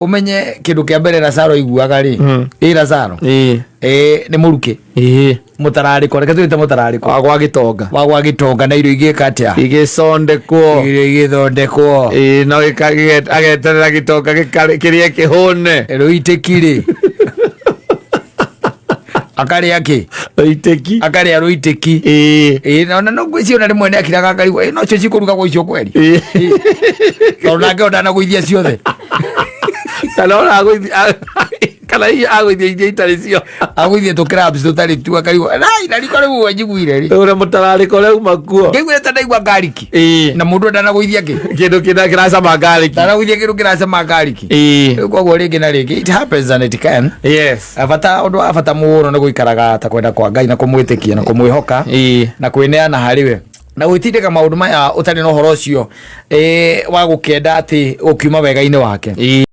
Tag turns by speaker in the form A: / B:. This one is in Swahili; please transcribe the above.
A: umenye kindu kia mbere Lazaro iguaga ri Lazaro ni muruke mutarariko reke twite mutarariko wagwa gitonga na irio igika atia
B: igisondekwo
A: no
B: ageterera gitonga kirie kihune
A: ruitekire akari yake
B: ruiteki
A: akari ruiteki na no gwisi ona rimwe ne akiraga akari no cyo cikuruga gwo icio kweri ona ke ona guithia ciothe kana agwithia itaricio agwithia to crabs tutari tu akari na riko riu wajiguire ri
B: ure mutarariko riu makuo
A: ngigwire tadaigwa gariki na mundu ndana guithia
B: kindu kiracama gariki
A: ndana guithia kindu kiracama gariki kogwo ringi na ringi it happens and it can
B: yes
A: abata undu abata muuro na guikaraga ta kwenda kwa Ngai na kumwitikia na kumwihoka na kwineana hariwe na gwitindika maundu maya utari no horo cio wa gukenda ati ukiuma wega-ini wake